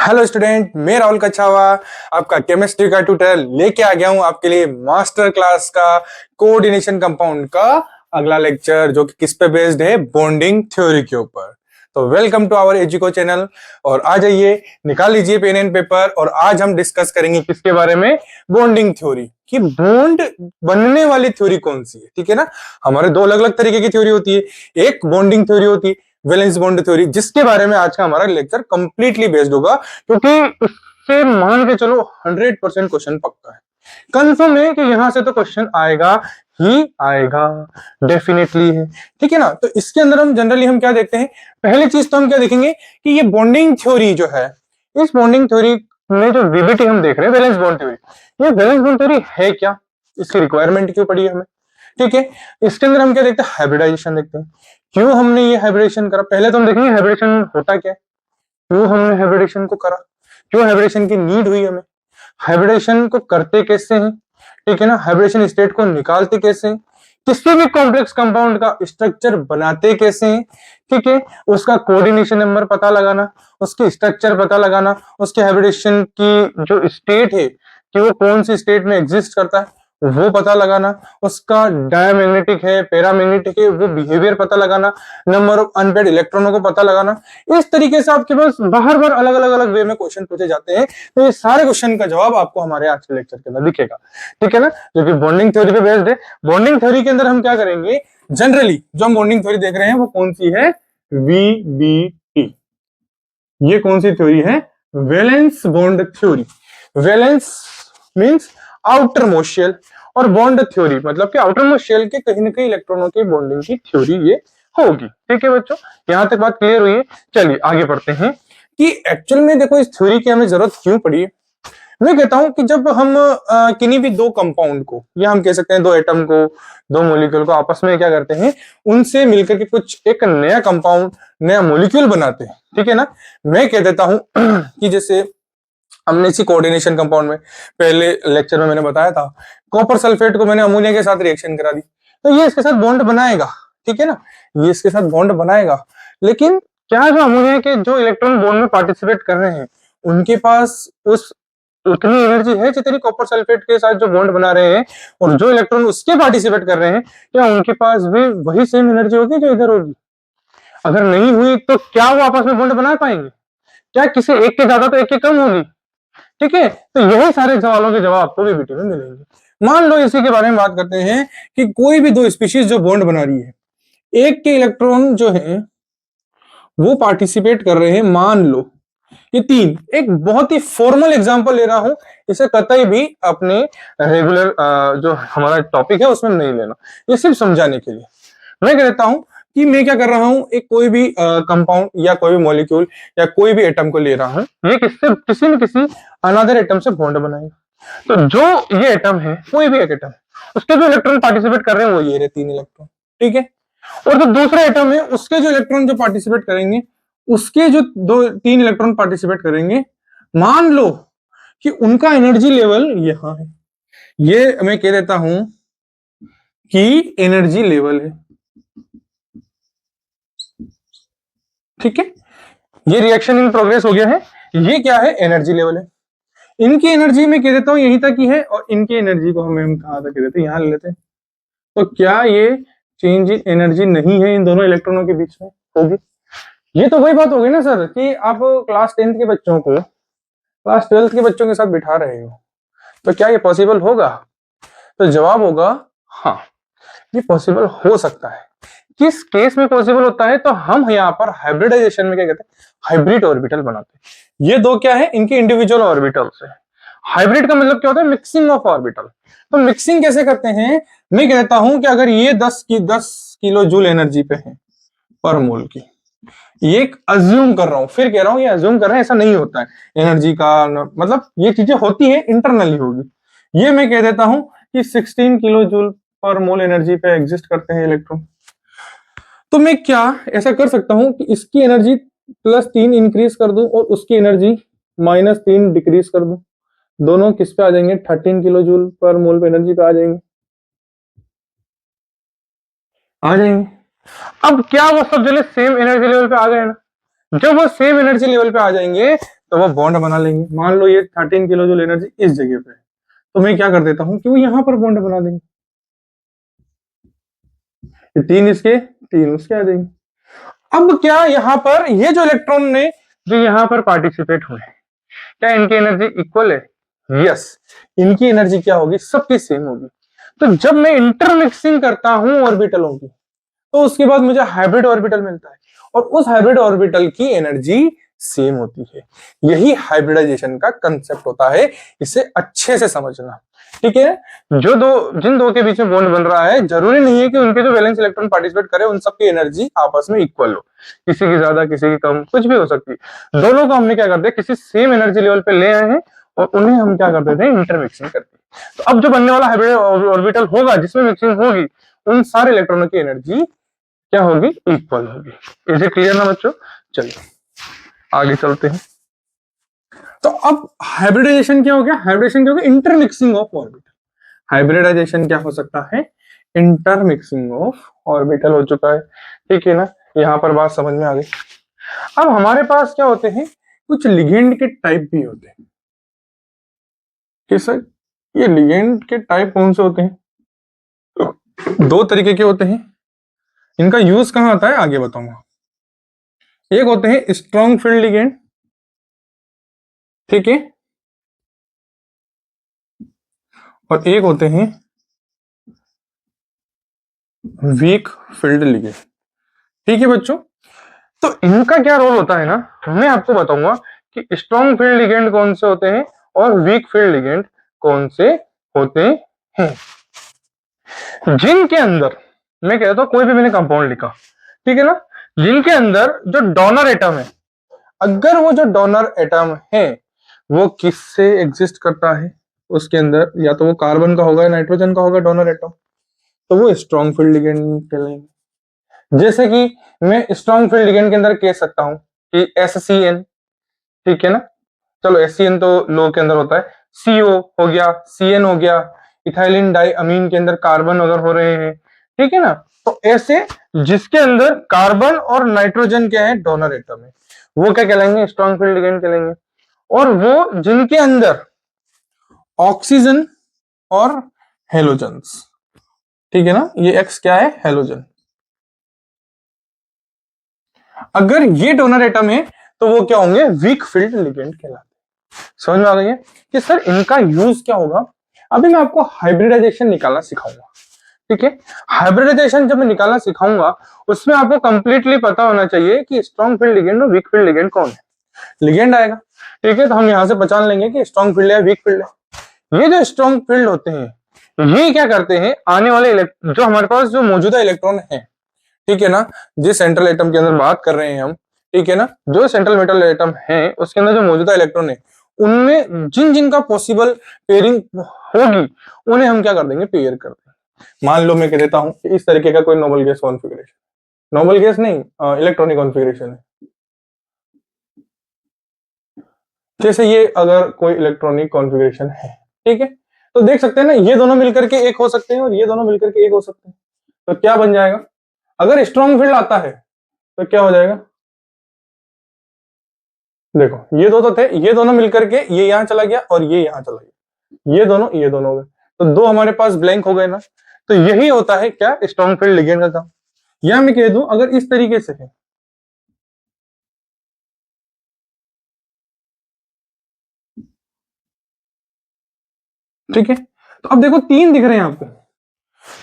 Hello student, मैं राहुल कछावा आपका chemistry का ट्यूटर लेके आ गया हूं आपके लिए मास्टर क्लास का कोऑर्डिनेशन कंपाउंड का अगला लेक्चर, जो कि किस पे बेस्ड है, बॉन्डिंग थ्योरी के ऊपर। तो वेलकम टू आवर एजुको चैनल। और आ जाइए, निकाल लीजिए पेन एंड पेपर, और आज हम डिस्कस करेंगे किसके बारे में, बॉन्डिंग थ्योरी कि बॉन्ड बनने वाली थ्योरी कौन सी है। ठीक है ना, हमारे दो अलग अलग तरीके की थ्योरी होती है। एक बॉन्डिंग थ्योरी होती है, वैलेंस बॉन्ड थ्योरी, जिसके बारे में आज का हमारा लेक्चर कंप्लीटली बेस्ड होगा, क्योंकि इससे मान के चलो 100% क्वेश्चन पक्का है, कंफर्म है कि यहां से तो क्वेश्चन आएगा ही आएगा, डेफिनेटली है। ठीक है ना, तो इसके अंदर हम जनरली क्या देखते हैं, पहली चीज तो हम क्या देखेंगे कि ये बॉन्डिंग थ्योरी जो है, इस बॉन्डिंग थ्योरी में जो वीबीटी हम देख रहे हैं, वैलेंस बॉन्ड थ्योरी, ये वैलेंस बॉन्ड थ्योरी है क्या, इसकी रिक्वायरमेंट क्यों पड़ी है हमें। ठीक है, इसके अंदर हम क्या देखते हैं, हाइब्रिडाइजेशन देखते हैं। क्यों हमने ये हाइब्रिडेशन करा, पहले तो हम देखेंगे हाइब्रिडेशन होता क्या है, क्यों हमने हाइब्रिडेशन को करा, क्यों हाइब्रिडेशन की नीड हुई हमें, हाइब्रिडेशन को करते कैसे हैं। ठीक है ना, हाइब्रिडेशन स्टेट को निकालते कैसे हैं, किसी भी कॉम्प्लेक्स कंपाउंड का स्ट्रक्चर बनाते कैसे हैं। ठीक है, उसका कोऑर्डिनेशन नंबर पता लगाना, उसके स्ट्रक्चर पता लगाना, उसके हाइब्रिडेशन की जो स्टेट है कि वो कौन सी स्टेट में एग्जिस्ट करता है वो पता लगाना, उसका डायमैग्नेटिक है, पैरामैग्नेटिक है, वो बिहेवियर पता लगाना, नंबर ऑफ अनपेयर्ड इलेक्ट्रॉनों को पता लगाना। इस तरीके से आपके पास बार बार अलग अलग अलग वे में क्वेश्चन पूछे जाते हैं, तो ये सारे क्वेश्चन का जवाब आपको हमारे आज के लेक्चर के अंदर दिखेगा। ठीक है ना, जो कि बॉन्डिंग थ्योरी पे बेस्ड है। बॉन्डिंग थ्योरी के अंदर हम क्या करेंगे, जनरली जो हम बॉन्डिंग थ्योरी देख रहे हैं वो कौन सी है, वीबीटी। ये कौन सी थ्योरी है, valence bond theory. Valence means outermost shell, और बॉन्ड थ्योरी मतलब कि आउटर मोस्ट शेल के कहीं ना कहीं इलेक्ट्रॉनों की बॉन्डिंग की थ्योरी ये होगी। ठीक है बच्चों, यहां तक बात क्लियर हुई है। चलिए आगे बढ़ते हैं कि एक्चुअल में देखो इस थ्योरी की हमें जरूरत क्यों पड़ी है। मैं कहता हूं कि जब हम किन्हीं भी दो कंपाउंड को, या हम कह सकते हैं दो एटम को, दो मॉलिक्यूल को आपस में क्या करते हैं, उनसे मिलकर के कुछ एक नया कंपाउंड, नया मॉलिक्यूल बनाते हैं। ठीक है ना, मैं कह देता हूं कि जैसे हमने इसी कोऑर्डिनेशन कंपाउंड में पहले लेक्चर में मैंने बताया था, कॉपर सल्फेट को मैंने अमोनिया के साथ रिएक्शन करा दी, तो ये इसके साथ बॉन्ड बनाएगा। ठीक है ना, ये इसके साथ बॉन्ड बनाएगा, लेकिन क्या जो अमोनिया के जो इलेक्ट्रॉन बॉन्ड में पार्टिसिपेट कर रहे हैं उनके पास उस उतनी एनर्जी है जितनी कॉपर सल्फेट के साथ जो बॉन्ड बना रहे हैं, और जो इलेक्ट्रॉन उसके पार्टिसिपेट कर रहे हैं, क्या उनके पास भी वही सेम एनर्जी होगी जो इधर होगी। अगर नहीं हुई तो क्या वो आपस में बॉन्ड बना पाएंगे, क्या किसी एक के ज्यादा तो एक के कम होगी। ठीक है, तो यही सारे सवालों के जवाब आपको बीबीटी में मिलेंगे। मान लो इसी के बारे में बात करते हैं कि कोई भी दो स्पीशीज जो बॉन्ड बना रही है, एक के इलेक्ट्रॉन जो है वो पार्टिसिपेट कर रहे हैं, मान लो ये तीन। एक बहुत ही फॉर्मल एग्जांपल ले रहा हूं, इसे कतई भी अपने रेगुलर जो हमारा टॉपिक है उसमें नहीं लेना, ये सिर्फ समझाने के लिए। मैं कहता हूं कि मैं क्या कर रहा हूं, एक कोई भी कंपाउंड या कोई भी मॉलिक्यूल या कोई भी एटम को ले रहा हूं, ये किससे किसी न किसी अनदर एटम से बॉन्ड बनाएगा। तो जो ये एटम है, कोई भी एक एटम, उसके जो इलेक्ट्रॉन पार्टिसिपेट कर रहे हैं वो ये रहे तीन इलेक्ट्रॉन। ठीक है, और जो दूसरा एटम है उसके जो इलेक्ट्रॉन जो पार्टिसिपेट करेंगे, उसके जो दो तीन इलेक्ट्रॉन पार्टिसिपेट करेंगे, मान लो कि उनका एनर्जी लेवल यहां है, ये मैं कह देता हूं कि एनर्जी लेवल है। ठीक है, ये रिएक्शन इन प्रोग्रेस हो गया है, ये क्या है, एनर्जी लेवल है। इनकी एनर्जी में कह देता हूं यहीं तक ही है, और इनकी एनर्जी को हम कहां तक कह देते हैं, यहां ले लेते हैं। तो क्या ये चेंज इन एनर्जी नहीं है इन दोनों इलेक्ट्रॉनों के बीच में, होगी। ये तो वही बात होगी ना सर, कि आप क्लास 10th के बच्चों को क्लास 12th के बच्चों के साथ बिठा रहे हो, तो क्या ये पॉसिबल होगा। तो जवाब होगा हाँ, ये पॉसिबल हो सकता है। किस केस में पॉसिबल होता है, तो हम यहाँ पर हाइब्रिडाइजेशन में क्या कहते हैं, हाइब्रिड ऑर्बिटल बनाते हैं। ये दो क्या है, इनके इंडिविजुअल ऑर्बिटल्स है। हाइब्रिड का मतलब क्या होता है, मिक्सिंग ऑफ ऑर्बिटल। तो मिक्सिंग कैसे करते हैं, मैं कहता हूं कि अगर ये 10 किलो जूल एनर्जी पे है पर मोल की, ये अज्यूम कर रहा हूं, फिर कह रहा हूं ये अज्यूम कर रहे हैं, ऐसा नहीं होता है एनर्जी का, मतलब ये चीजें होती है, इंटरनली होगी। ये मैं कह देता हूं कि 16 किलो जूल पर मोल एनर्जी पे एग्जिस्ट करते हैं इलेक्ट्रॉन। तो मैं क्या ऐसा कर सकता हूं कि इसकी एनर्जी +3 इंक्रीज कर दूं और उसकी एनर्जी -3 डिक्रीज कर दूं, दोनों किस पे आ जाएंगे, 13 किलो जूल पर मोल पे एनर्जी पे आ जाएंगे, आ जाएंगे। अब क्या वो सब जने सेम एनर्जी लेवल पे आ गए ना, जब वो सेम एनर्जी लेवल पे आ जाएंगे, तो वो बॉन्ड बना लेंगे। मान लो ये 13 किलो जूल एनर्जी इस जगह पे है, तो मैं क्या कर देता हूँ कि वो यहाँ पर बॉन्ड बना देंगे, ये 3 इसके 3 उसके आ जाएंगे। अब क्या यहाँ पर ये जो इलेक्ट्रॉन ने जो यहाँ पर पार्टिसिपेट हुए, क्या इनकी एनर्जी इक्वल है? यस, इनकी एनर्जी क्या होगी? सबकी सेम होगी। तो जब मैं इंटरमिक्सिंग करता हूं ऑर्बिटलों की, तो उसके बाद मुझे हाइब्रिड ऑर्बिटल मिलता है, और उस हाइब्रिड ऑर्बिटल की एनर्जी सेम होती है। यही हाइब्रिडाइजेशन का कंसेप्ट होता है, इसे अच्छे से समझना, ठीक है। जिन दो के बीच में बॉन्ड बन रहा है, जरूरी नहीं है कि उनके जो वैलेंस इलेक्ट्रॉन पार्टिसिपेट करे उन सबकी एनर्जी आपस में इक्वल हो, किसी की ज्यादा किसी की कम, कुछ भी हो सकती है। दोनों को हमने क्या करते हैं, किसी सेम एनर्जी लेवल पे ले आए हैं और उन्हें हम क्या कर देते हैं, इंटरमिक्सिंग करते हैं। तो अब जो बनने वाला हाइब्रिड ऑर्बिटल होगा जिसमें मिक्सिंग होगी, उन सारे इलेक्ट्रॉनों की एनर्जी क्या होगी? इक्वल होगी। इज इट क्लियर ना बच्चों? चलिए आगे चलते हैं। तो अब हाइब्रिडाइजेशन क्या हो गया? हाइब्रिडेशन क्या हो गया? Intermixing of orbital. हाइब्रिडाइजेशन क्या हो सकता है? इंटरमिक्सिंग ऑफ ऑर्बिटल हो चुका है, ठीक है ना। यहां पर बात समझ में आ गई। अब हमारे पास क्या होते हैं, कुछ लिगेंड के टाइप भी होते हैं कि सर ये लिगेंड के टाइप कौन से होते हैं? दो तरीके के होते हैं। इनका यूज कहां आता है आगे बताऊंगा। एक होते हैं स्ट्रॉन्ग फील्ड लिगेंड, ठीक है, और एक होते हैं वीक फील्ड लिगेंड, ठीक है बच्चों। तो इनका क्या रोल होता है ना, मैं आपको बताऊंगा कि स्ट्रॉन्ग फील्ड लिगेंड कौन से होते हैं और वीक फील्ड लिगेंड कौन से होते हैं। जिनके अंदर, मैं कहता हूं कोई भी मैंने कंपाउंड लिखा, ठीक है ना, जिनके अंदर जो डोनर एटम है, अगर वो जो डोनर एटम है वो किससे एग्जिस्ट करता है, उसके अंदर या तो वो कार्बन का होगा या नाइट्रोजन का होगा डोनर एटम, तो वो स्ट्रॉन्ग फील्ड लिगेंड कहलाएंगे। जैसे कि मैं स्ट्रॉन्ग फील्ड लिगेंड के अंदर कह सकता हूं कि SCN, ठीक है ना, चलो SCN तो लो के अंदर होता है, CO हो गया, CN हो गया, इथाइलिन डाई अमीन के अंदर कार्बन अगर हो रहे हैं, ठीक है ना। तो ऐसे जिसके अंदर कार्बन और नाइट्रोजन क्या है, डोनर एटम है, वो क्या कहलाएंगे? स्ट्रॉन्ग फील्ड लिगेंड कहलाएंगे। और वो जिनके अंदर ऑक्सीजन और हेलोजन्स, ठीक है ना, ये X क्या है? हेलोजन। अगर ये डोनर एटम है तो वो क्या होंगे? वीक फील्ड लिगेंड कहलाते हैं। समझ में आ गई है कि सर इनका यूज क्या होगा। अभी मैं आपको हाइब्रिडाइजेशन निकालना सिखाऊंगा, ठीक है। हाइब्रिडाइजेशन जब मैं निकालना सिखाऊंगा उसमें आपको कंप्लीटली पता होना चाहिए कि स्ट्रॉन्ग फील्ड लिगेंड और वीक फील्ड लिगेंड कौन है। लिगेंड आएगा, ठीक है, तो हम यहां से पहचान लेंगे कि स्ट्रॉन्ग फील्ड है वीक फील्ड है। ये जो स्ट्रॉन्ग फील्ड होते हैं ये क्या करते हैं, आने वाले जो हमारे पास जो मौजूदा इलेक्ट्रॉन है, ठीक है ना, जिस सेंट्रल एटम के अंदर बात कर रहे हैं हम, ठीक है ना, जो सेंट्रल मेटल एटम है उसके अंदर जो मौजूदा इलेक्ट्रॉन है उनमें जिन जिन का पॉसिबल पेयरिंग होगी उन्हें हम क्या कर देंगे? पेयर कर देंगे। मान लो मैं कह देता हूं कि इस तरीके का कोई noble gas configuration, noble gas नहीं, इलेक्ट्रॉनिक कॉन्फ़िगरेशन है। जैसे ये अगर कोई इलेक्ट्रॉनिक कॉन्फ़िगरेशन है, ठीक है, तो देख सकते हैं ना, ये दोनों मिलकर के एक हो सकते हैं और ये दोनों मिलकर के एक हो सकते हैं। तो क्या बन जाएगा? अगर स्ट्रॉन्ग फील्ड आता है तो क्या हो जाएगा? देखो ये दो तो थे, ये दोनों मिलकर के ये यहां चला गया और ये यहां चला गया, ये दोनों हो गए, तो दो हमारे पास ब्लैंक हो गए ना। तो यही होता है क्या? स्ट्रॉन्ग फील्ड लिगेंड का काम। या मैं कह दूं अगर इस तरीके से है, ठीक है, तो अब देखो तीन दिख रहे हैं आपको,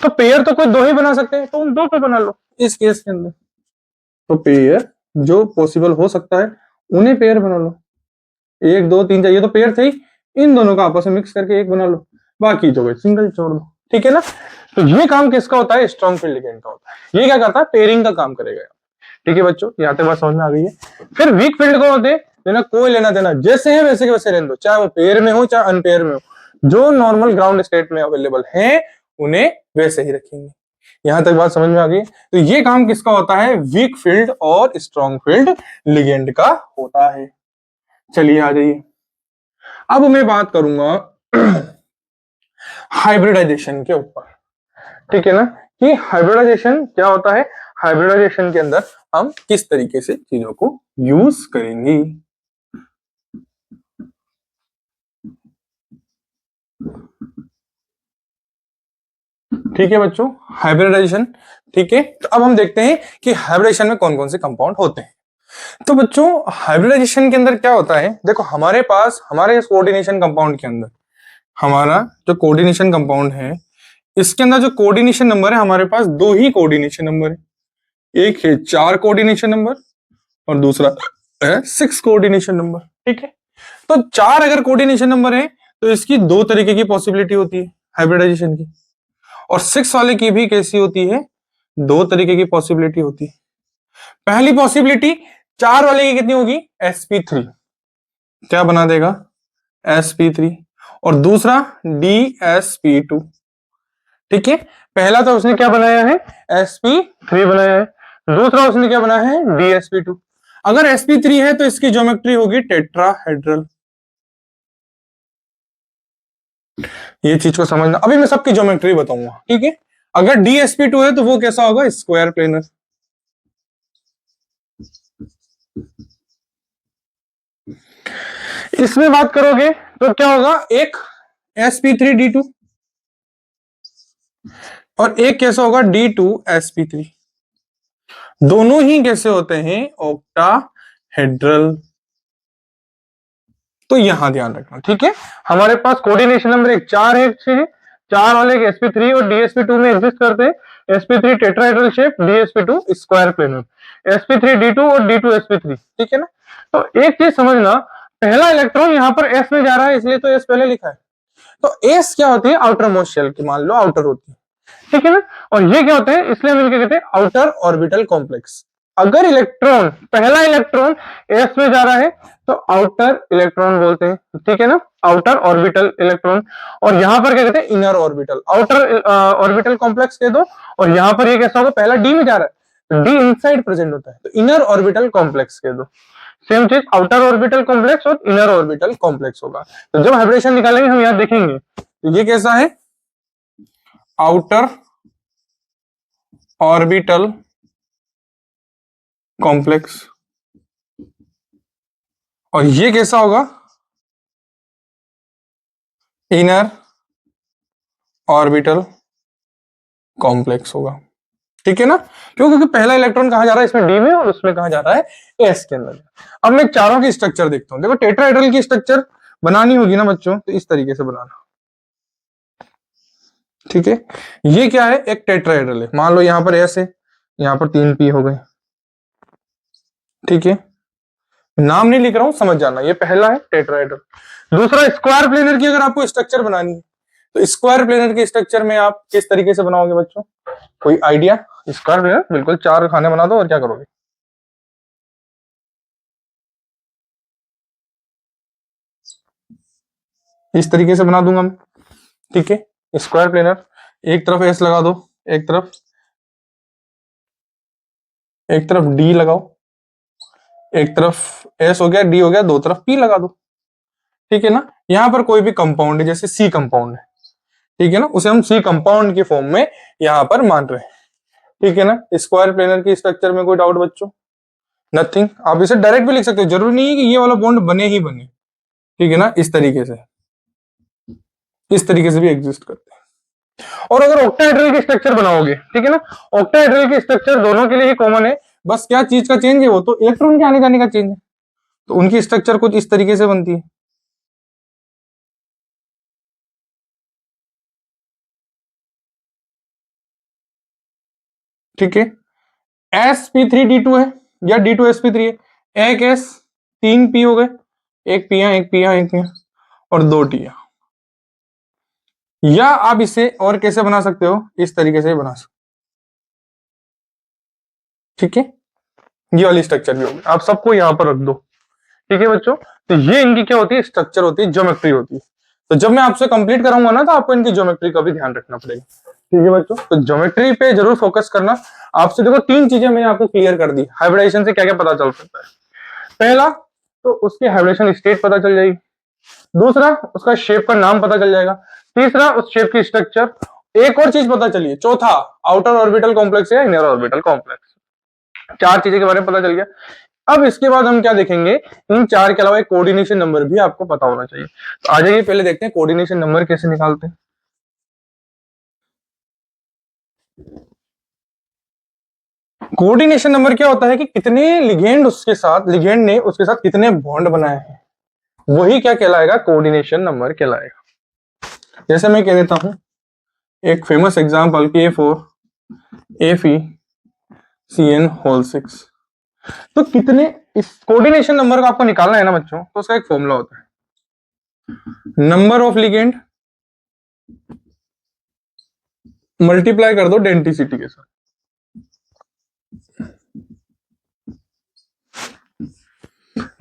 तो पेयर तो कोई दो ही बना सकते हैं, तो उन दो को बना लो इस केस के अंदर। तो पेयर जो पॉसिबल हो सकता है उन्हें पेयर बना लो, एक दो तीन चाहिए तो पेयर थे ही, इन दोनों का आपस में मिक्स करके एक बना लो, बाकी जो है सिंगल छोड़ दो, ठीक है ना। तो ये काम किसका होता है? स्ट्रॉन्ग फील्ड लिगेंड का होता है। ये क्या करता है? पेयरिंग का काम करेगा, ठीक है बच्चों, यहाँ तक बात समझ में आ गई है। फिर वीक फील्ड को होते हैं कोई लेना देना, जैसे है वैसे के वैसे रहने दो, चाहे वो पेयर में हो चाहे अनपेयर में हो, जो नॉर्मल ग्राउंड स्टेट में अवेलेबल है उन्हें वैसे ही रखेंगे। यहां तक बात समझ में आ गई। तो ये काम किसका होता है? वीक फील्ड और स्ट्रॉन्ग फील्ड लिगेंड का होता है। चलिए आ जाइए, अब मैं बात करूंगा हाइब्रिडाइजेशन के ऊपर, ठीक है ना, कि हाइब्रिडाइजेशन क्या होता है, हाइब्रिडाइजेशन के अंदर हम किस तरीके से चीजों को यूज करेंगे। ठीक है बच्चों, हाइब्रिडाइजेशन। ठीक है, तो अब हम देखते हैं कि हाइब्रिडाइजेशन में कौन कौन से कंपाउंड होते हैं। तो बच्चों हाइब्रिडाइजेशन के अंदर क्या होता है, देखो हमारे पास हमारे इस कोऑर्डिनेशन कंपाउंड के अंदर हमारा जो कोऑर्डिनेशन कंपाउंड है, इसके अंदर जो कोऑर्डिनेशन नंबर है, हमारे पास दो ही कोऑर्डिनेशन नंबर है। एक है 4 कोऑर्डिनेशन नंबर और दूसरा है 6 कोऑर्डिनेशन नंबर। ठीक है, तो 4 अगर कोऑर्डिनेशन नंबर है तो इसकी दो तरीके की पॉसिबिलिटी होती है हाइब्रिडाइजेशन की, और 6 वाले की भी कैसी होती है, दो तरीके की पॉसिबिलिटी होती है। पहली पॉसिबिलिटी 4 वाले की कितनी होगी, sp3, क्या बना देगा, sp3, और दूसरा dsp2। ठीक है, पहला तो उसने क्या बनाया है, sp3 बनाया है, दूसरा उसने क्या बनाया है, dsp2। अगर sp3 है तो इसकी ज्योमेट्री होगी टेट्राहेड्रल। ये चीज को समझना, अभी मैं सबकी ज्योमेट्री बताऊंगा। ठीक है, अगर dsp2 है तो वो कैसा होगा, स्क्वायर प्लेनर। इसमें बात करोगे तो क्या होगा, एक sp3d2 और एक कैसा होगा, d2sp3। दोनों ही कैसे होते हैं, ऑक्टाहेड्रल। तो यहां ध्यान रखना। ठीक है, हमारे पास कोऑर्डिनेशन नंबर एक 4 है, 6 है, 4 वाले sp3 और dsp2 में एग्जिस्ट करते हैं। sp3 tetrahedral shape, dsp2 square planar, sp3d2 और d2sp3। ठीक है ना, तो एक चीज समझना, पहला इलेक्ट्रॉन यहां पर s में जा रहा है, इसलिए तो s पहले लिखा है। तो s क्या होती है, आउटर मोस्ट शेल की, मान लो आउटर होती है। ठीक है ना, और ये क्या होते हैं, इसलिए हम इनके कहते हैं आउटर ऑर्बिटल कॉम्प्लेक्स। अगर इलेक्ट्रॉन, पहला इलेक्ट्रॉन एस में जा रहा है तो आउटर इलेक्ट्रॉन बोलते हैं। ठीक है ना, आउटर ऑर्बिटल इलेक्ट्रॉन। और यहां पर क्या कहते हैं, inner orbital, outer orbital complex कह दो। और यहां पर ये कैसा होगा, पहला डी में जा रहा है तो डी इनसाइड प्रेजेंट होता है, तो इनर ऑर्बिटल कॉम्प्लेक्स कह दो। सेम चीज, आउटर ऑर्बिटल कॉम्प्लेक्स और इनर ऑर्बिटल कॉम्प्लेक्स होगा। तो जब हाइब्रिडेशन निकालेंगे हम यहां देखेंगे, तो ये कैसा है, आउटर ऑर्बिटल कॉम्प्लेक्स, और ये कैसा होगा, इनर ऑर्बिटल कॉम्प्लेक्स होगा। ठीक है ना, क्यों, क्योंकि पहला इलेक्ट्रॉन कहां जा रहा है, इसमें डी में, और उसमें कहां जा रहा है, एस के अंदर। अब मैं चारों की स्ट्रक्चर देखता हूं। देखो टेट्राहेड्रल की स्ट्रक्चर बनानी होगी ना बच्चों, तो इस तरीके से बनाना। ठीक है, ये क्या है, एक टेट्राहेड्रल है, मान लो यहां पर एस है, यहां पर 3 पी हो गए। ठीक है, नाम नहीं लिख रहा हूं, समझ जाना, ये पहला है टेट्राहेड्रल। दूसरा, स्क्वायर प्लेनर की अगर आपको स्ट्रक्चर बनानी है, तो स्क्वायर प्लेनर के स्ट्रक्चर में आप किस तरीके से बनाओगे बच्चों, कोई आइडिया, स्क्वायर प्लेनर बिल्कुल 4 खाने बना दो, और क्या करोगे, इस तरीके से बना दूंगा मैं। ठीक है, स्क्वायर प्लेनर, एक तरफ एस लगा दो, एक तरफ डी लगाओ, एक तरफ एस हो गया, डी हो गया, दो तरफ पी लगा दो। ठीक है ना, यहां पर कोई भी कंपाउंड है, जैसे सी कंपाउंड है, ठीक है ना, उसे हम सी कंपाउंड के फॉर्म में यहां पर मान रहे हैं। ठीक है ना, स्क्वायर प्लेनर की स्ट्रक्चर में कोई डाउट बच्चों, नथिंग। आप इसे डायरेक्ट भी लिख सकते हो, जरूरी नहीं है कि ये वाला बॉन्ड बने ही बने। ठीक है ना, इस तरीके से, इस तरीके से भी एग्जिस्ट करते हैं। और अगर ऑक्टाहेड्रल की स्ट्रक्चर बनाओगे, ठीक है ना, ऑक्टाहेड्रल की स्ट्रक्चर दोनों के लिए ही कॉमन है, बस क्या चीज का चेंज है, वो तो इलेक्ट्रॉन के आने जाने का चेंज है। तो उनकी स्ट्रक्चर कुछ इस तरीके से बनती है। ठीक है, sp3d2 है या d2sp3 है, एक s, 3 p हो गए, एक p यहाँ, एक p यहाँ, एक p यहाँ, और 2 t यहाँ। या आप इसे और कैसे बना सकते हो, इस तरीके से बना सकते। ठीक है, ये वाली स्ट्रक्चर भी होगी, आप सबको यहां पर रख दो। ठीक है बच्चों, तो ये इनकी क्या होती है, स्ट्रक्चर होती है, ज्योमेट्री होती है। तो जब मैं आपसे कंप्लीट कराऊंगा ना, तो आपको इनकी ज्योमेट्री का भी ध्यान रखना पड़ेगा। ठीक है बच्चों, तो ज्योमेट्री पे जरूर फोकस करना। आपसे देखो 3 चीजें मैंने आपको क्लियर कर दी, हाइब्रिडेशन से क्या क्या पता चल सकता है। पहला, तो उसकी हाइब्रिडेशन स्टेट पता चल जाएगी। दूसरा, उसका शेप का नाम पता चल जाएगा। तीसरा, उस शेप की स्ट्रक्चर। एक और चीज पता चलिए, चौथा, आउटर ऑर्बिटल कॉम्प्लेक्स या इनर ऑर्बिटल कॉम्प्लेक्स। 4 चीजें के बारे में पता चल गया। अब इसके बाद हम क्या देखेंगे, इन 4 के अलावा एक कोऑर्डिनेशन नंबर भी आपको पता होना चाहिए। तो आ जाइए, पहले देखते हैं कोऑर्डिनेशन नंबर कैसे निकालते हैं। कोऑर्डिनेशन नंबर क्या होता है कि कितने लिगेंड ने उसके साथ कितने बॉन्ड बनाए हैं, वही क्या कहलाएगा, कोऑर्डिनेशन नंबर कहलाएगा। जैसे मैं कह देता हूं एक फेमस एग्जांपल K4 AFeCN6। तो कितने, इस कोऑर्डिनेशन नंबर को आपको निकालना है ना बच्चों, तो उसका एक फॉर्मूला होता है, नंबर ऑफ लिगेंड मल्टीप्लाई कर दो डेंसिटी के साथ।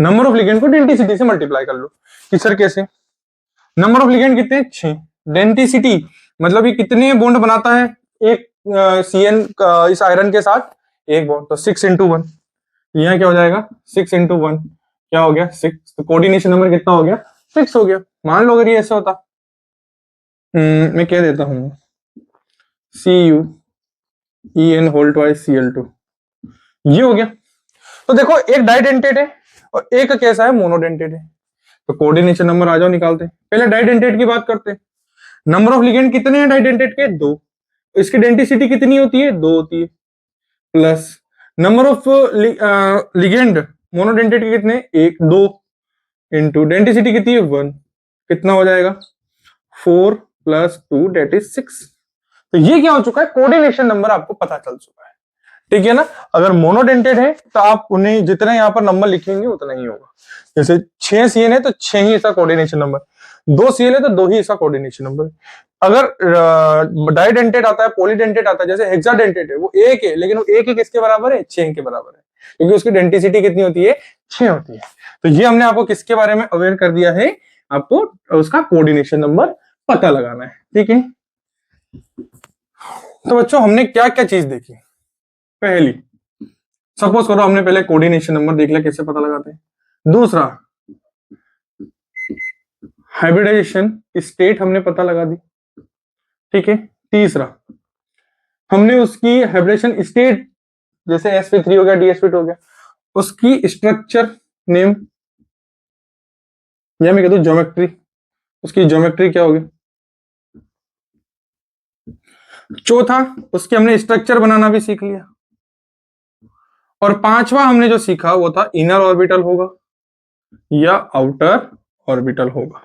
नंबर ऑफ लिगेंड को डेंसिटी से मल्टीप्लाई कर लो कि सर कैसे, नंबर ऑफ लिगेंड कितने, 6, डेंसिटी मतलब ये कितने बॉन्ड बनाता है एक सीएन इस आयरन के साथ, एक बॉन्ड, तो 6 × 1, यहाँ क्या हो जाएगा 6 × 1 क्या हो गया 6, तो कोऑर्डिनेशन नंबर कितना हो गया 6 हो गया। मान लो अगर ये ऐसे होता, मैं कह देता हूं CuEn2Cl2, ये हो गया। तो देखो एक डाइडेंटेट है और एक कैसा है, मोनोडेंटेट है, तो कोऑर्डिनेशन नंबर आ जाओ निकालते हैं। पहले डाइडेंटेट की बात करते हैं, नंबर ऑफ लिगेंड कितने हैं डाइडेंटेट के, 2, इसकी डेंसिटी कितनी होती है, 2 होती है, plus number of ligand monodentate के कितने, 1 2 इंटू डेंसिटी कितनी है 1, कितना हो जाएगा 4 + 2 दैट इज 6। तो ये क्या हो चुका है, कोऑर्डिनेशन नंबर आपको पता चल चुका है, ठीक है ना। अगर मोनोडेंटेड है तो आप उन्हें जितने यहां पर नंबर लिखेंगे उतना ही होगा, जैसे 6 सीएन है तो 6 ही इसका कोऑर्डिनेशन नंबर, 2 सीएल है तो 2 ही इसका कोऑर्डिनेशन नंबर। अगर डाइडेंटेड आता है, पॉलीडेंटेड आता है, जैसे हेक्साडेंटेड है वो 1 है, लेकिन वो 1 किसके बराबर है, 6 के बराबर है, क्योंकि उसकी डेंसिटी कितनी होती है, 6 होती है। तो ये हमने आपको किसके बारे में अवेयर कर दिया है, आपको उसका कोऑर्डिनेशन नंबर पता लगाना है, ठीक है। तो बच्चों हमने क्या क्या चीज देखी, पहली सपोज करो हमने पहले कोऑर्डिनेशन नंबर देख लिया कैसे पता लगाते हैं, दूसरा हाइब्रिडाइजेशन स्टेट हमने पता लगा दी, ठीक है, तीसरा हमने उसकी हाइब्रिडेशन स्टेट जैसे sp3 हो गया dsp2 हो गया, उसकी स्ट्रक्चर नेम या मैं कह दूं ज्योमेट्री, उसकी ज्योमेट्री क्या होगी, चौथा उसके हमने स्ट्रक्चर बनाना भी सीख लिया, और पांचवा हमने जो सीखा वो था इनर ऑर्बिटल होगा या आउटर ऑर्बिटल होगा।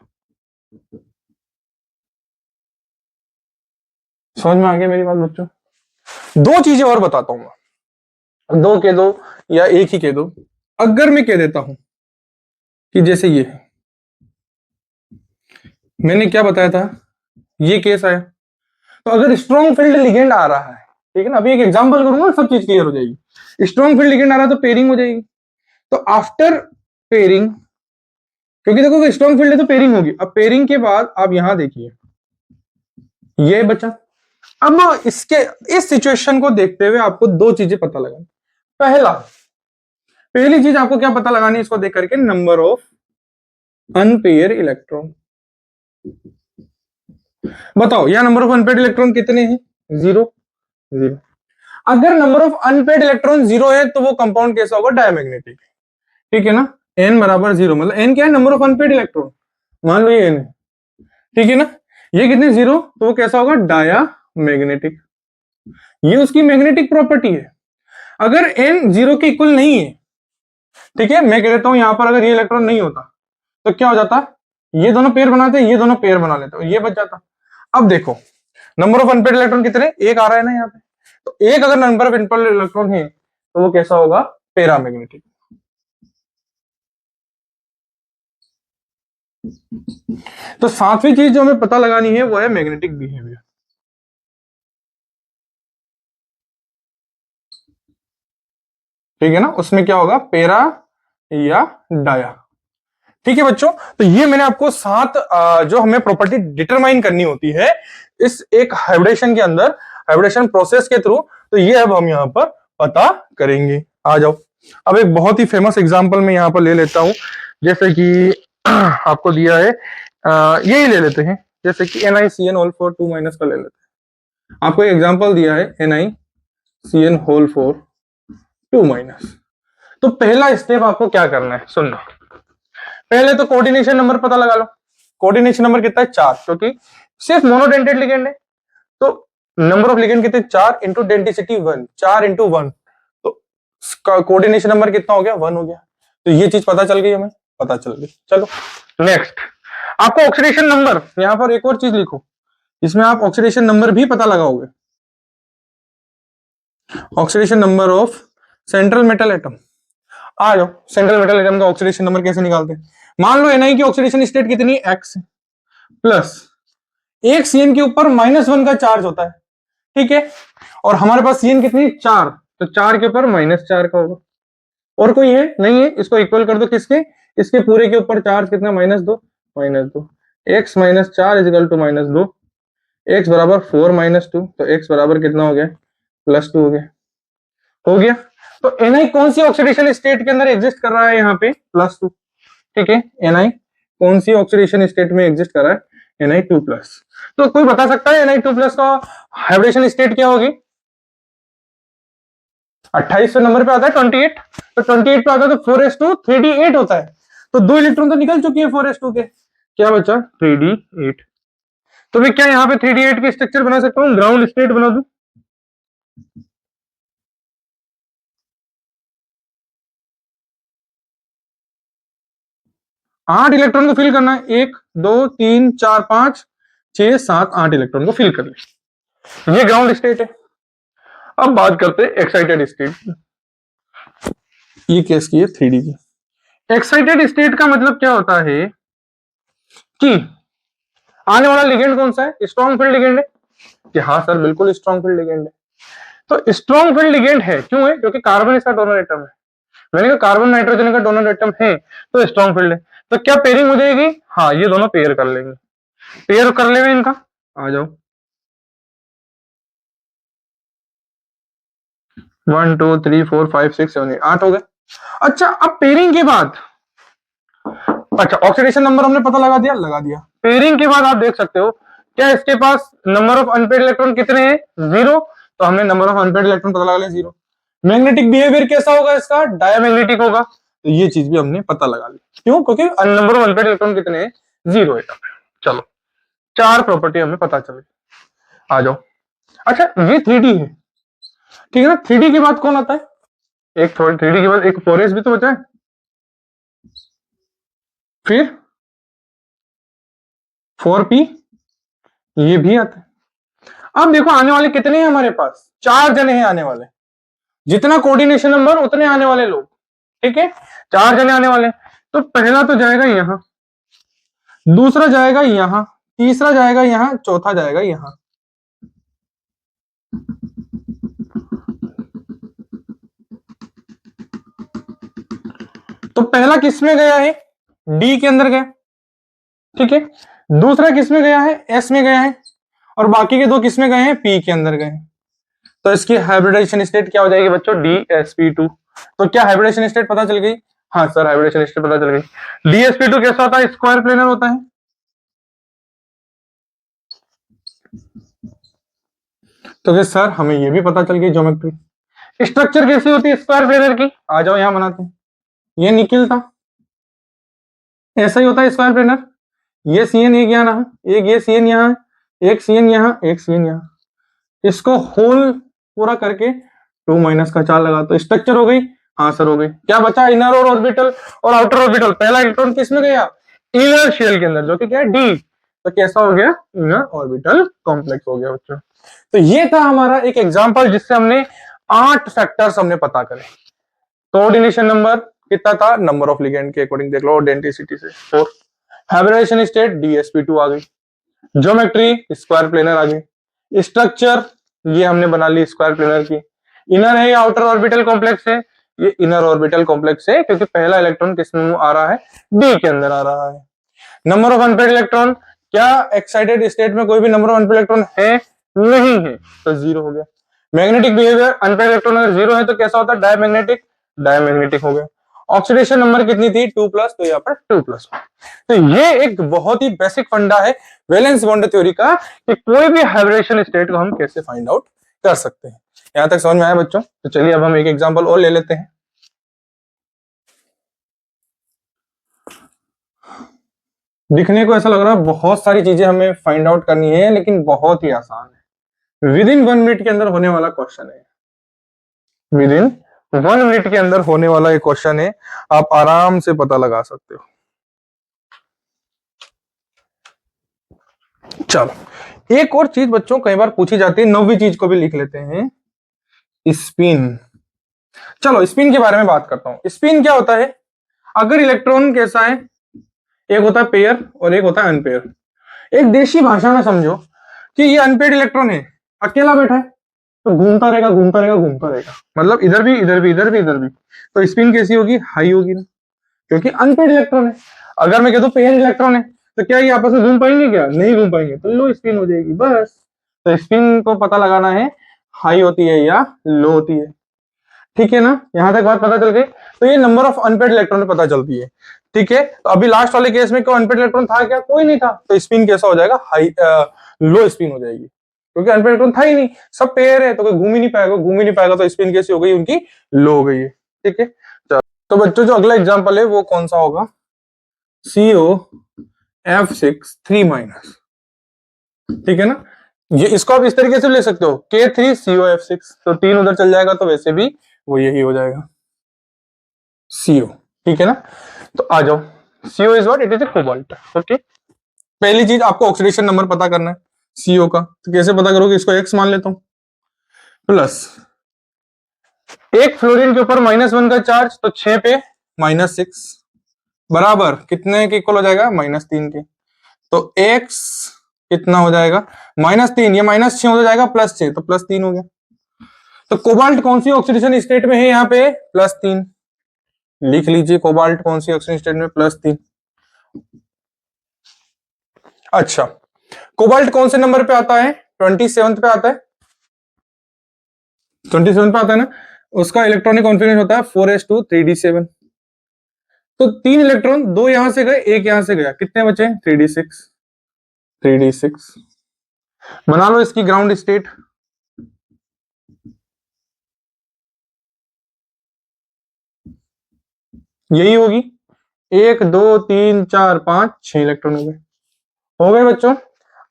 समझ में आ गया मेरी बात बच्चों। दो चीजें और बताता हूं मैं, दो कह दो या एक ही कह दो। अगर मैं कह देता हूं कि जैसे ये है, मैंने क्या बताया था, ये केस आया, तो अगर स्ट्रॉन्ग फील्ड लिगेंड आ रहा है, ठीक है ना, अभी एक एग्जांपल करूंगा सब चीज क्लियर हो जाएगी। स्ट्रॉन्ग फील्ड लिगेंड आ रहा है तो पेयरिंग हो जाएगी, तो आफ्टर पेयरिंग, क्योंकि देखो स्ट्रॉन्ग फील्ड है तो पेयरिंग होगी, अब पेयरिंग के बाद आप यहां देखिए ये बचा। अब इसके इस सिचुएशन को देखते हुए आपको दो चीजें पता लगानी, पहली चीज आपको क्या पता लगानी है इसको देख करके, नंबर ऑफ अनपेयर इलेक्ट्रॉन। बताओ यहां नंबर ऑफ अनपेड इलेक्ट्रॉन कितने हैं, 0 0। अगर नंबर ऑफ अनपेड इलेक्ट्रॉन 0 है तो वो कंपाउंड कैसा होगा, डायमैग्नेटिक, ठीक है ना। n बराबर 0 मतलब n क्या है, नंबर ऑफ अनपेड इलेक्ट्रॉन, मान लो ये n है, ठीक है ना। ये कितने 0, तो वो कैसा होगा, डाया मैग्नेटिक, ये उसकी मैग्नेटिक प्रॉपर्टी है। अगर n 0 के इक्वल नहीं है, ठीक है, मैं कह देता हूं यहां पर अगर ये इलेक्ट्रॉन नहीं होता तो क्या हो जाता, ये दोनों पेयर बनाते, ये दोनों पेयर बना लेते, ये बच जाता। अब देखो नंबर ऑफ अनपेड इलेक्ट्रॉन कितने, एक आ रहा है ना यहाँ पे, तो एक अगर नंबर ऑफ अनपेड इलेक्ट्रॉन है तो वो कैसा होगा, पैरामैग्नेटिक। तो सातवीं चीज जो हमें पता लगानी है वो है मैग्नेटिक बिहेवियर। ठीक है ना, उसमें क्या होगा, पेरा या डाया, ठीक है बच्चों। तो ये मैंने आपको 7 जो हमें प्रॉपर्टी डिटरमाइन करनी होती है इस एक हाइब्रिडेशन के अंदर, हाइब्रिडेशन प्रोसेस के थ्रू, तो ये अब हम यहां पर पता करेंगे। आ जाओ, अब एक बहुत ही फेमस एग्जांपल मैं यहां पर ले लेता हूं, जैसे कि आपको दिया है, यही ले लेते हैं, जैसे कि NiCN(2 का ले लेते हैं। आपको एक एग्जांपल दिया है NiCN(2 तो पहला स्टेप आपको क्या करना है, सुनना, पहले तो कोऑर्डिनेशन नंबर पता लगा लो। कोऑर्डिनेशन नंबर कितना है, 4, क्योंकि सिर्फ मोनोडेंटेड लिगेंड है, तो नंबर ऑफ लिगेंड कितने, 4 इंटू डेंसिटी 1, 4 × 1, कोऑर्डिनेशन नंबर कितना हो गया, 1 हो गया। तो ये चीज पता चल गई हमें, पता चल गई। चलो नेक्स्ट, आपको ऑक्सीडेशन नंबर, यहां पर एक और चीज लिखो, इसमें आप ऑक्सीडेशन नंबर भी पता लगाओगे। Oxidation number of central metal atom. आ जाओ, सेंट्रल मेटल एटम का ऑक्सीडेशन नंबर कैसे निकालते हैं। मान लो एनआई की ऑक्सीडेशन स्टेट कितनी, एक्स प्लस एक सीएन के ऊपर -1 का चार्ज होता है, ठीक है। और हमारे पास सीएन कितनी, 4, तो 4 के ऊपर -4 का होगा। और कोई है नहीं है, इसको इक्वल कर दो किसके, इसके पूरे के ऊपर चार्ज कितना, -2 एक्स -4 इजिकल टू -2, एक्स बराबर 4 -2, तो एक्स बराबर कितना हो गया, +2 हो गया। हो गया। तो एनआई कौन सी ऑक्सीडेशन स्टेट के अंदर एग्जिस्ट कर रहा है, यहाँ पे +2, ठीक है। एनआई कौन सी ऑक्सीडेशन स्टेट में एग्जिस्ट कर रहा है, Na2+। तो कोई बता सकता है Na2+ का हाइब्रिडेशन स्टेट क्या होगी, 28 नंबर पे आता है 28, तो 28 पे आता है तो 4s2 3d8 होता है। तो 2 इलेक्ट्रॉन तो निकल चुके हैं 4s2 के, क्या बचा 3d8। तो मैं क्या यहाँ पे 3d8 के स्ट्रक्चर बना सकता हूँ, ग्राउंड स्टेट बना दूं। आठ इलेक्ट्रॉन को फिल करना है, 1 2 3 4 5 6 7 8 इलेक्ट्रॉन को फिल कर ले, ये ग्राउंड स्टेट है। अब बात करते हैं एक्साइटेड स्टेट, ये केस की है 3D की। एक्साइटेड स्टेट का मतलब क्या होता है कि आने वाला लिगेंड कौन सा है, स्ट्रॉन्ग फील्ड लिगेंड है, कि हाँ सर बिल्कुल स्ट्रॉन्ग फील्ड लिगेंड है। तो स्ट्रॉन्ग फील्ड लिगेंड है, क्यों है, क्योंकि कार्बन इसका डोनर एटम है। मैंने कहा कार्बन नाइट्रोजन का डोनर एटम है तो स्ट्रॉन्ग फील्ड है। तो क्या पेयरिंग हो जाएगी, हाँ ये दोनों पेयर कर लेंगे, पेयर कर लेंगे इनका। आ जाओ 1 2 3 4 5 6 7 8 8 हो गए। अच्छा अब पेयरिंग के बाद, अच्छा ऑक्सीडेशन नंबर हमने पता लगा दिया। पेयरिंग के बाद आप देख सकते हो क्या इसके पास नंबर ऑफ अनपेड इलेक्ट्रॉन कितने हैं, 0, तो हमने नंबर ऑफ अनपेड इलेक्ट्रॉन पता लगा लिया 0। मैग्नेटिक बिहेवियर कैसा होगा इसका, डायमैग्नेटिक होगा, तो ये चीज भी हमने पता लगा ली, क्यों, क्योंकि नंबर ऑफ अनपेड इलेक्ट्रॉन कितने हैं, 0 है। चलो 4 प्रॉपर्टी हमें पता चले। आ जाओ, अच्छा ये 3D है, ठीक है ना। 3D के बाद कौन आता है, एक 3D के बाद एक 4s भी तो बचा है, फिर 4p ये भी आता है। अब देखो आने वाले कितने हैं हमारे पास, 4 जने हैं आने वाले, जितना कोऑर्डिनेशन नंबर उतने आने वाले लोग, ठीक है। 4 जने आने वाले, तो पहला तो जाएगा यहां, दूसरा जाएगा यहां, तीसरा जाएगा यहां, चौथा जाएगा यहां। तो पहला किस में गया है, डी के अंदर गया, ठीक है। दूसरा किस में गया है, एस में गया है, और बाकी के दो किस में गए हैं, पी के अंदर गए। तो इसकी हाइब्रिडाइजेशन स्टेट क्या हो जाएगी बच्चों, DsP2। तो क्या हाइब्रिडाइजेशन स्टेट पता चल गई, हाँ सर हाइब्रिडाइजेशन स्टेट पता चल गई। DsP2 कैसा होता है, स्क्वायर प्लेनर होता है। तो फिर सर हमें ये भी पता चल गई ज्योमेट्री, स्ट्रक्चर कैसी होती है स्क्वायर प्लेनर की। आ जाओ यहां बनाते हैं, ये निकिल था, ऐसा ही होता है स्क्वायर प्लेनर। ये सीएन एक यहाँ रहा, एक ये सीएन यहाँ, एक सीएन यहाँ, एक सीएन यहाँ, इसको होल पूरा करके 2 - का 4 लगा, तो स्ट्रक्चर हो गई। हाँ सर हो गई। क्या बचा, इनर और ऑर्बिटल और आउटर ऑर्बिटल। पहला इलेक्ट्रॉन किस में गया, इनर शेल के अंदर, जो कि क्या है डी। तो कैसा हो गया, इनर ऑर्बिटल कॉम्प्लेक्स हो गया बच्चों। तो ये था हमारा एक एग्जांपल जिससे हमने 8 फैक्टर्स हमने पता करे। कोऑर्डिनेशन नंबर कितना था, नंबर ऑफ लिगेंड के अकॉर्डिंग देख लो, डेंसिटी से 4। हाइब्रिडाइजेशन स्टेट DsP2 आ गई, ज्योमेट्री स्क्वायर प्लेनर आ गई, स्ट्रक्चर ये हमने बना ली स्क्वायर प्लेनर की, इनर है या आउटर ऑर्बिटल कॉम्प्लेक्स है, ये इनर ऑर्बिटल कॉम्प्लेक्स है क्योंकि पहला इलेक्ट्रॉन किस में आ रहा है, डी के अंदर आ रहा है। नंबर ऑफ अनपेड इलेक्ट्रॉन, क्या एक्साइटेड स्टेट में कोई भी नंबर ऑफ अनपेड इलेक्ट्रॉन है, नहीं है, तो 0 हो गया। मैग्नेटिक बिहेवियर, अनपेड इलेक्ट्रॉन अगर 0 है तो कैसा होता है, डायमैग्नेटिक, डायमैग्नेटिक हो गया। ऑक्सीडेशन नंबर कितनी थी, 2+, तो यहाँ पर 2+। तो ये एक बहुत ही बेसिक फंडा है वैलेंस बॉन्ड थ्योरी का कि कोई भी हाइब्रिडेशन स्टेट को हम कैसे फाइंड आउट कर सकते हैं। यहां तक समझ में आया बच्चों, तो चलिए अब हम एक एग्जांपल और ले लेते हैं। दिखने को ऐसा लग रहा है बहुत सारी चीजें हमें फाइंड आउट करनी है, लेकिन बहुत ही आसान है, विद इन 1 मिनट के अंदर होने वाला क्वेश्चन है, विद इन 1 मिनट के अंदर होने वाला एक क्वेश्चन है, आप आराम से पता लगा सकते हो। चलो एक और चीज बच्चों कई बार पूछी जाती है, 9वीं चीज को भी लिख लेते हैं, स्पिन। चलो स्पिन के बारे में बात करता हूं। स्पिन क्या होता है? अगर इलेक्ट्रॉन कैसा है, एक होता है पेयर और एक होता है अनपेयर। एक देशी भाषा में समझो कि ये अनपेयर इलेक्ट्रॉन है, अकेला बैठा है, तो घूमता रहेगा घूमता रहेगा घूमता रहेगा, मतलब इधर भी इधर भी इधर भी इधर भी, तो स्पिन कैसी होगी? हाई होगी ना, क्योंकि अनपेयर इलेक्ट्रॉन है। अगर मैं कह दूं पेयर इलेक्ट्रॉन है, तो क्या ये आपस में घूम पाएंगे? क्या नहीं घूम पाएंगे, तो लो स्पिन हो जाएगी बस। तो स्पिन को पता लगाना है, हाई होती है या लो होती है। ठीक है ना, यहां तक बात पता चल गई। तो ये नंबर ऑफ अनपेड इलेक्ट्रॉन पता चलती है। ठीक है, तो अभी लास्ट वाले केस में कोई अनपेड इलेक्ट्रॉन था क्या? कोई नहीं था, तो स्पिन कैसा हो जाएगा? हाई, लो स्पिन हो जाएगी, क्योंकि अनपेड इलेक्ट्रॉन था ही नहीं, सब पेयर है, तो कोई घूम ही नहीं पाएगा, घूम ही नहीं पाएगा, तो स्पिन कैसी हो गई? उनकी लो हो गई है। ठीक है, तो बच्चों जो अगला एग्जाम्पल है वो कौन सा होगा? COF6 3-। ठीक है ना, ये इसको आप इस तरीके से ले सकते हो, K3COF6, तो 3 उधर चल जाएगा, तो वैसे भी वो यही हो जाएगा CO। ठीक है ना, तो आ जाओ, CO is what? It is a cobalt. Okay, पहली चीज आपको ऑक्सीडेशन नंबर पता करना है CO का, तो कैसे पता करोगे? इसको X मान लेता हूं, प्लस एक फ्लोरीन के ऊपर -1 का चार्ज, तो 6 पे -6 बराबर कितने के इक्वल हो जाएगा? -3 के। तो X कितना हो जाएगा? -3, ये -6 हो जाएगा, +6, तो +3 हो गया। तो कोबाल्ट कौन सी ऑक्सीडेशन स्टेट में है? यहाँ पे +3 लिख लीजिए, कोबाल्ट कौन सी ऑक्सीडेशन स्टेट में? +3। अच्छा, कोबाल्ट कौन से नंबर पे आता है? 27 पे आता है, 27 पे आता है ना। उसका इलेक्ट्रॉनिक कॉन्फिगरेशन होता है 4s2 3d7। तो 3 इलेक्ट्रॉन, 2 यहां से गए, 1 यहां से गया, कितने बचे? 3d6। 3d6 बना लो इसकी ग्राउंड स्टेट। यही होगी, 1 2 3 4 5 6 इलेक्ट्रॉन हो गए बच्चों।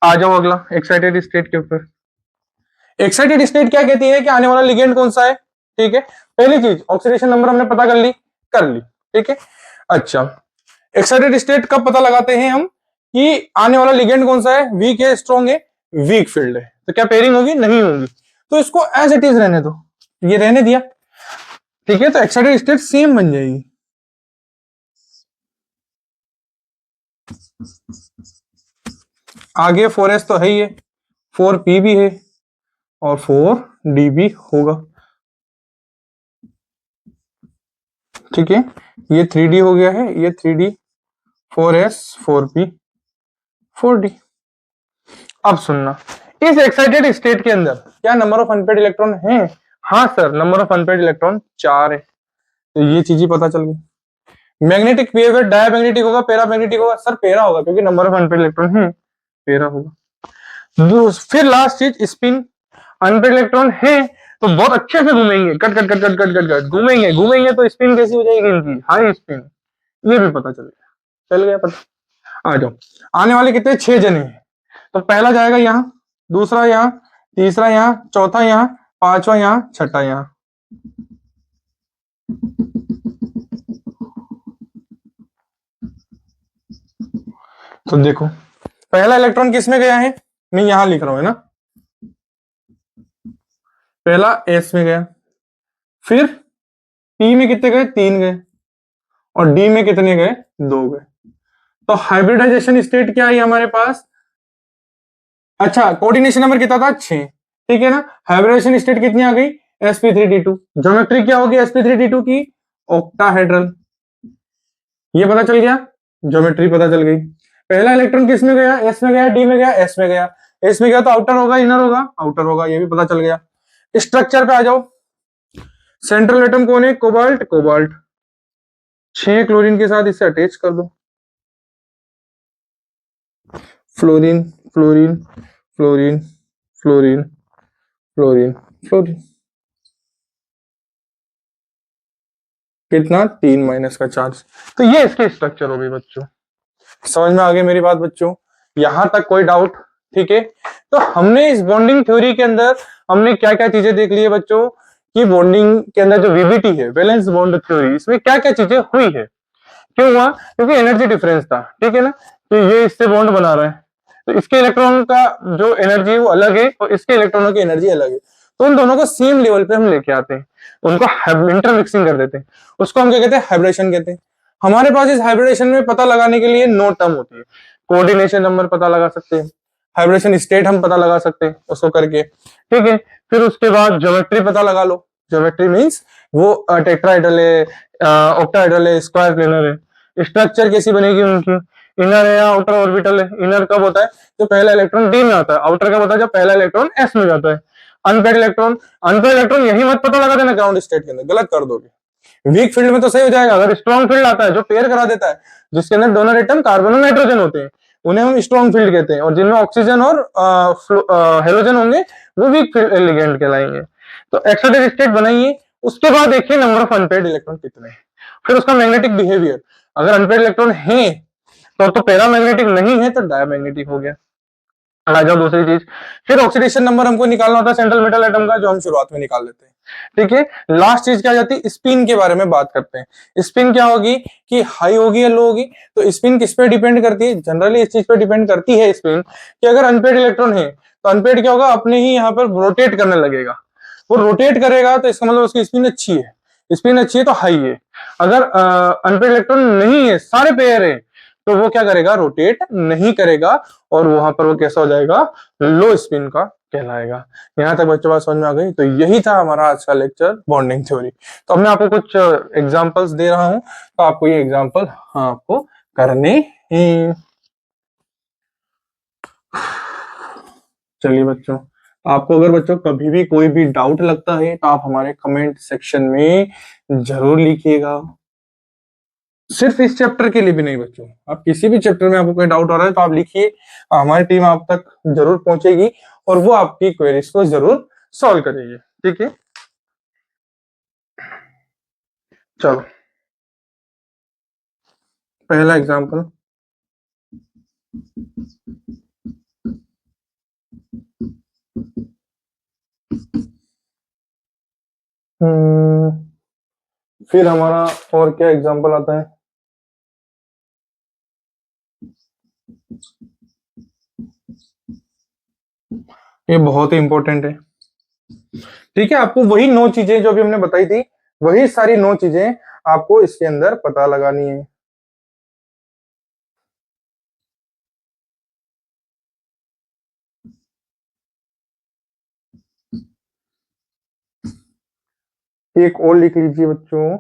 आ जाओ अगला एक्साइटेड स्टेट के ऊपर। एक्साइटेड स्टेट क्या कहती है कि आने वाला लिगेंड कौन सा है? ठीक है, पहली चीज ऑक्सीडेशन नंबर हमने पता कर ली। ठीक है, अच्छा, एक्साइटेड स्टेट कब पता लगाते हैं हम कि आने वाला लिगेंड कौन सा है? वीक है, स्ट्रॉन्ग है, वीक फील्ड है, तो क्या पेयरिंग होगी? नहीं होगी, तो इसको एज इट इज रहने दो, ये रहने दिया। ठीक है, तो एक्साइटेड स्टेट सेम बन जाएगी। आगे 4s तो है ही है, 4p भी है और 4d भी होगा। ठीक है, ये 3d हो गया है, ये 3d, 4s 4p 4d। अब सुनना, इस एक्साइटेड स्टेट के अंदर क्या नंबर ऑफ अनपेड इलेक्ट्रॉन है? हाँ sir, number of unpaired electron 4 है, तो ये चीज ही पता चल गई। मैग्नेटिक बिहेवियर डायमैग्नेटिक होगा, पैरामैग्नेटिक होगा? सर पैरा होगा, क्योंकि नंबर ऑफ अनपेड इलेक्ट्रॉन है, पैरा होगा। फिर लास्ट चीज स्पिन, अनपेड इलेक्ट्रॉन है तो बहुत अच्छे से घूमेंगे, cut cut cut cut cut cut cut घूमेंगे घूमेंगे, तो स्पिन कैसी हो जाएगी इनकी? High spin. ये भी पता चल गया पता। आ जाओ, आने वाले कितने? 6 जने हैं, तो पहला जाएगा यहाँ, दूसरा यहाँ, तीसरा यहाँ, चौथा यहाँ, पांचवा यहाँ, छठा यहाँ। तो देखो पहला इलेक्ट्रॉन किस में गया है? मैं यहां लिख रहा हूं, है ना, पहला एस में गया, फिर पी में कितने गए? 3 गए, और डी में कितने गए? 2 गए। तो हाइब्रिडाइजेशन स्टेट क्या है हमारे पास? अच्छा, कोऑर्डिनेशन नंबर कितना था? 6। ठीक है ना, हाइब्रिडाइजेशन स्टेट कितनी आ गई? sp3d2। ज्योमेट्री क्या होगी sp3d2 की? ऑक्टाहेड्रल। ये पता चल गया, ज्योमेट्री पता चल गई। पहला इलेक्ट्रॉन किस में गया? एस में गया, डी में गया, एस में गया। एस में गया तो आउटर होगा, इनर होगा? आउटर होगा, ये भी पता चल गया। स्ट्रक्चर पे आ जाओ, सेंट्रल एटम कौन है? कोबाल्ट। कोबाल्ट 6 क्लोरीन के साथ इसे अटैच कर दो, fluorine fluorine fluorine fluorine fluorine fluorine, कितना? 3 का चार्ज। तो ये इसके स्ट्रक्चर हो गई बच्चों। समझ में आ गई मेरी बात बच्चों? यहां तक कोई डाउट? ठीक है, तो हमने इस बॉन्डिंग थ्योरी के अंदर हमने क्या क्या चीजें देख ली है बच्चों, कि बॉन्डिंग के अंदर जो वीबीटी है, वैलेंस बॉन्ड थ्योरी, इसमें क्या क्या चीजें हुई है। क्यों हुआ? क्योंकि एनर्जी डिफरेंस था, ठीक है ना। तो ये इससे बॉन्ड बना रहा है, तो इसके इलेक्ट्रॉन का जो एनर्जी है वो अलग है और इसके इलेक्ट्रॉनों की एनर्जी अलग है, तो उन दोनों को सेम लेवल पे हम लेके आते हैं, उनको इंटरमिक्सिंग कर देते हैं, उसको हम क्या कहते हैं? हाइब्रिडेशन कहते हैं। हमारे पास इस हाइब्रिडेशन में पता लगाने के लिए 9 टर्म होती है। कोऑर्डिनेशन नंबर पता लगा सकते हैं, हाइब्रिडेशन स्टेट हम पता लगा सकते हैं उसको करके, ठीक है। फिर उसके बाद ज्योमेट्री पता लगा लो। ज्योमेट्री मींस वो टेट्राहेड्रल है, ऑक्टाहेड्रल है, स्क्वायर प्लेनर है, स्ट्रक्चर कैसी बनेगी उनकी, इनर है या आउटर ऑर्बिटल है। इनर कब होता है? जब पहला इलेक्ट्रॉन डी में आता है। आउटर कब होता है? जब पहला इलेक्ट्रॉन एस में जाता है। अनपेड इलेक्ट्रॉन, अनपेड इलेक्ट्रॉन यही मत पता लगा देना ग्राउंड स्टेट के अंदर, गलत कर दोगे। वीक फील्ड में तो सही हो जाएगा। अगर स्ट्रॉन्ग फील्ड आता है जो पेयर करा देता है, जिसके अंदर डोनर एटम कार्बन और नाइट्रोजन होते हैं, उन्हें हम स्ट्रॉन्ग फील्ड कहते हैं, और जिनमें ऑक्सीजन और हेलोजन होंगे वो वीक फील्ड लिगेंड कहलाएंगे। तो एक्सोडेड स्टेट बनाइए, उसके बाद देखिए नंबर ऑफ अनपेड इलेक्ट्रॉन कितने हैं, फिर उसका मैग्नेटिक बिहेवियर। अगर अनपेड इलेक्ट्रॉन है तो पैरामैग्नेटिक, नहीं है तो डायमैग्नेटिक हो गया। आ जाओ दूसरी चीज, फिर ऑक्सीडेशन नंबर हमको निकालना होता है सेंट्रल मेटल एटम का, जो हम शुरुआत में निकाल लेते हैं, ठीक है। लास्ट चीज क्या जाती है? स्पिन के बारे में बात करते हैं। स्पिन क्या होगी कि हाई होगी या लो होगी? तो स्पिन किस पे डिपेंड करती है? जनरली इस चीज पे डिपेंड करती है स्पिन कि अगर अनपेड इलेक्ट्रॉन है तो अनपेड क्या होगा? अपने ही यहाँ पर रोटेट करने लगेगा। वो रोटेट करेगा तो इसका मतलब उसकी स्पिन अच्छी है, स्पिन अच्छी है तो हाई है। अगर अनपेड इलेक्ट्रॉन नहीं है, सारे पेयर है, तो वो क्या करेगा? रोटेट नहीं करेगा, और वहां पर वो कैसा हो जाएगा? लो स्पिन का कहलाएगा। यहां तक बच्चों बात समझ में आ गई? तो यही था हमारा आज का लेक्चर बॉन्डिंग थ्योरी। तो अब मैं आपको कुछ एग्जांपल्स दे रहा हूं, तो आपको ये एग्जांपल आपको करने ही। चलिए बच्चों, आपको अगर बच्चों कभी भी कोई भी डाउट लगता है तो आप हमारे कमेंट सेक्शन में जरूर लिखिएगा। सिर्फ इस चैप्टर के लिए भी नहीं बच्चों, आप किसी भी चैप्टर में आपको कोई डाउट आ रहा है तो आप लिखिए, हमारी टीम आप तक जरूर पहुंचेगी और वो आपकी क्वेरीज को जरूर सॉल्व करेगी, ठीक है। चलो, पहला एग्जांपल, फिर हमारा और क्या एग्जांपल आता है? ये बहुत ही इंपॉर्टेंट है, ठीक है। आपको वही 9 चीजें जो अभी हमने बताई थी, वही सारी 9 चीजें आपको इसके अंदर पता लगानी है। एक और लिख लीजिए बच्चों,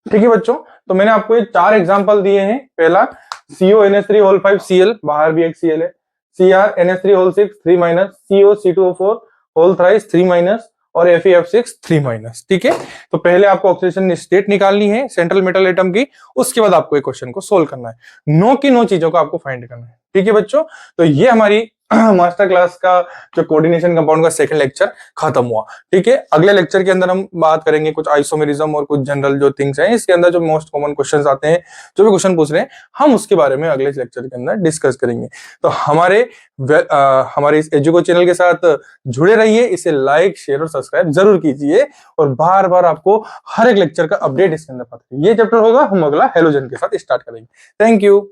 ठीक है बच्चों। तो मैंने आपको ये 4 एग्जांपल दिए हैं। पहला CONH3 5Cl, बाहर भी एक Cl है, CrNH3 6 3 COC2O4 होल थ्राइस 3 और FeF6 3, ठीक है। तो पहले आपको ऑक्सीडेशन स्टेट निकालनी है सेंट्रल मेटल एटम की, उसके बाद आपको एक क्वेश्चन को सोल्व करना है। 9 की 9 चीजों को आपको फाइंड करना है, ठीक है बच्चों। तो ये हमारी मास्टर क्लास का जो कोऑर्डिनेशन कंपाउंड का सेकंड लेक्चर खत्म हुआ, ठीक है। अगले लेक्चर के अंदर हम बात करेंगे कुछ आइसोमेरिज्म और कुछ जनरल जो थिंग्स हैं, इसके अंदर जो मोस्ट कॉमन क्वेश्चंस आते हैं, जो भी क्वेश्चन पूछ रहे हैं, हम उसके बारे में अगले लेक्चर के अंदर डिस्कस करेंगे। तो हमारे इस एजुको चैनल के साथ जुड़े रहिए, इसे लाइक शेयर और सब्सक्राइब जरूर कीजिए, और बार बार आपको हर एक लेक्चर का अपडेट इसके अंदर पता है। ये चैप्टर होगा, हम अगला हेलोजन के साथ स्टार्ट करेंगे। Thank you.